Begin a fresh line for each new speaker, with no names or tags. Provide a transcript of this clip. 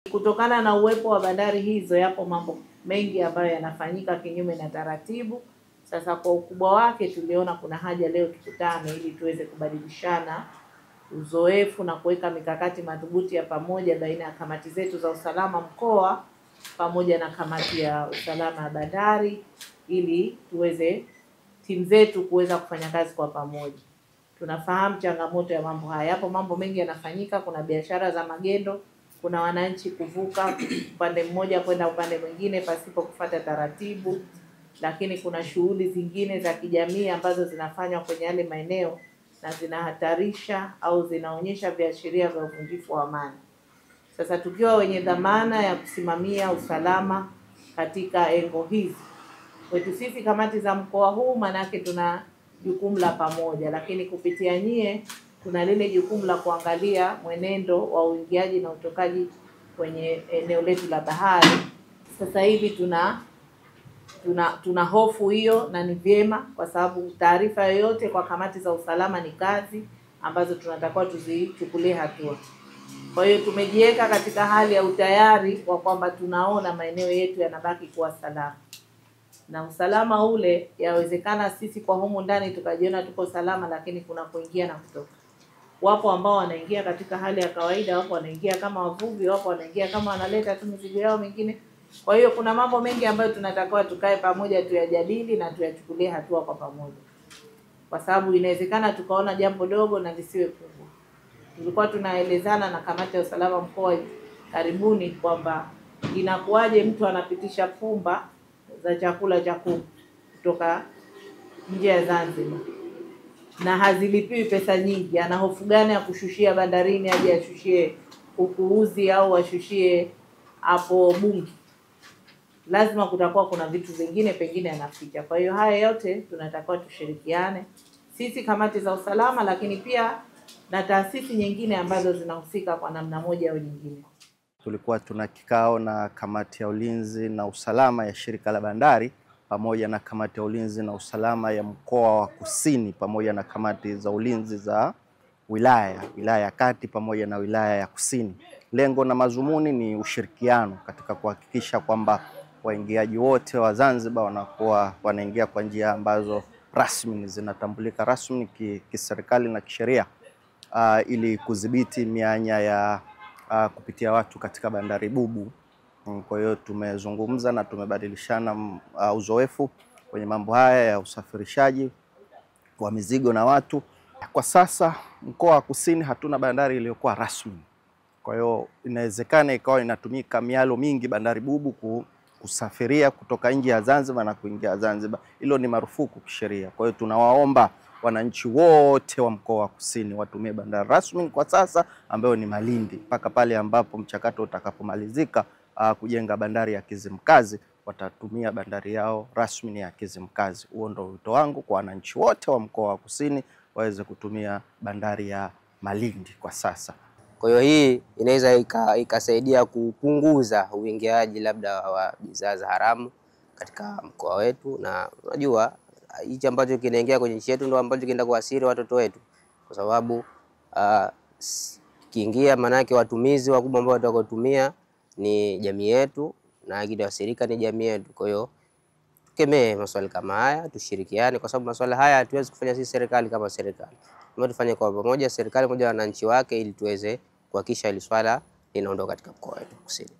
Kutokana na uwepo wa bandari hizo, yapo mambo mengi ambayo yanafanyika kinyume na taratibu. Sasa kwa ukubwa wake tuliona kuna haja leo tukutane ili tuweze kubadilishana uzoefu na kuweka mikakati madhubuti ya pamoja baina ya kamati zetu za usalama mkoa pamoja na kamati ya usalama ya bandari, ili tuweze timu zetu kuweza kufanya kazi kwa pamoja. Tunafahamu changamoto ya mambo haya. Yapo mambo mengi yanafanyika, kuna biashara za magendo, kuna wananchi kuvuka upande mmoja kwenda upande mwingine pasipo kufuata taratibu, lakini kuna shughuli zingine za kijamii ambazo zinafanywa kwenye yale maeneo na zinahatarisha au zinaonyesha viashiria vya uvunjifu wa amani. Sasa tukiwa wenye dhamana ya kusimamia usalama katika engo hizi, kwetu sisi kamati za mkoa huu, manake tuna jukumu la pamoja, lakini kupitia nyie tuna lile jukumu la kuangalia mwenendo wa uingiaji na utokaji kwenye eneo letu la bahari. Sasa hivi tuna hofu hiyo, na ni vyema kwa sababu taarifa yoyote kwa kamati za usalama ni kazi ambazo tunatakiwa tuzichukulie hatua. Kwa hiyo tumejiweka katika hali ya utayari wa kwamba tunaona maeneo yetu yanabaki kuwa salama. Na usalama ule, yawezekana sisi kwa humu ndani tukajiona tuko salama, lakini kuna kuingia na kutoka. Wapo ambao wanaingia katika hali ya kawaida, wapo wanaingia kama wavuvi, wapo wanaingia kama wanaleta tu mizigo yao mingine. Kwa hiyo kuna mambo mengi ambayo tunatakiwa tukae pamoja tuyajadili na tuyachukulie hatua kwa pamoja. Kwa sababu inawezekana tukaona jambo dogo na lisiwe kubwa. Tulikuwa tunaelezana na kamati ya usalama mkoa karibuni kwamba inakuwaje mtu anapitisha pumba za chakula cha kuku kutoka nje ya Zanzibar na hazilipiwi pesa nyingi. Ana hofu gani ya kushushia bandarini aje ashushie ukuuzi au ashushie hapo Bungi? Lazima kutakuwa kuna vitu vingine pengine anaficha. Kwa hiyo haya yote tunatakiwa tushirikiane sisi kamati za usalama, lakini pia na taasisi nyingine ambazo zinahusika kwa namna moja au nyingine.
Tulikuwa tuna kikao na kamati ya ulinzi na usalama ya shirika la bandari pamoja na kamati ya ulinzi na usalama ya mkoa wa Kusini pamoja na kamati za ulinzi za wilaya ya Kati pamoja na wilaya ya Kusini. Lengo na mazumuni ni ushirikiano katika kuhakikisha kwamba waingiaji wote wa Zanzibar wanakuwa wanaingia kwa njia ambazo rasmi zinatambulika rasmi kiserikali na kisheria, ili kudhibiti mianya ya kupitia watu katika bandari bubu. Kwa hiyo tumezungumza na tumebadilishana uzoefu kwenye mambo haya ya usafirishaji wa mizigo na watu. Kwa sasa mkoa wa Kusini hatuna bandari iliyokuwa rasmi. Kwa hiyo inawezekana ikawa inatumika mialo mingi bandari bubu kusafiria kutoka nje ya Zanzibar na kuingia Zanzibar. Hilo ni marufuku kisheria. Kwa hiyo tunawaomba wananchi wote wa mkoa wa Kusini watumie bandari rasmi kwa sasa ambayo ni Malindi, mpaka pale ambapo mchakato utakapomalizika kujenga bandari ya Kizimkazi, watatumia bandari yao rasmi ya Kizimkazi. Huo ndio wito wangu kwa wananchi wote wa mkoa wa Kusini waweze kutumia bandari ya Malindi kwa sasa.
Kwa hiyo hii inaweza ikasaidia kupunguza uingiaji labda wa bidhaa za haramu katika mkoa wetu, na unajua hichi ambacho kinaingia kwenye nchi yetu ndio ambacho kinaenda kuathiri watoto wetu, kwa sababu kiingia manake watumizi wakubwa ambao watakotumia ni jamii yetu na kidoasirika ni jamii yetu. Kwa hiyo tukemee masuala kama haya, tushirikiane, kwa sababu masuala haya hatuwezi kufanya sisi serikali kama serikali. Tufanye kwa pamoja, serikali pamoja na wananchi wake, ili tuweze kuhakikisha hili swala linaondoka katika mkoa wetu Kusini.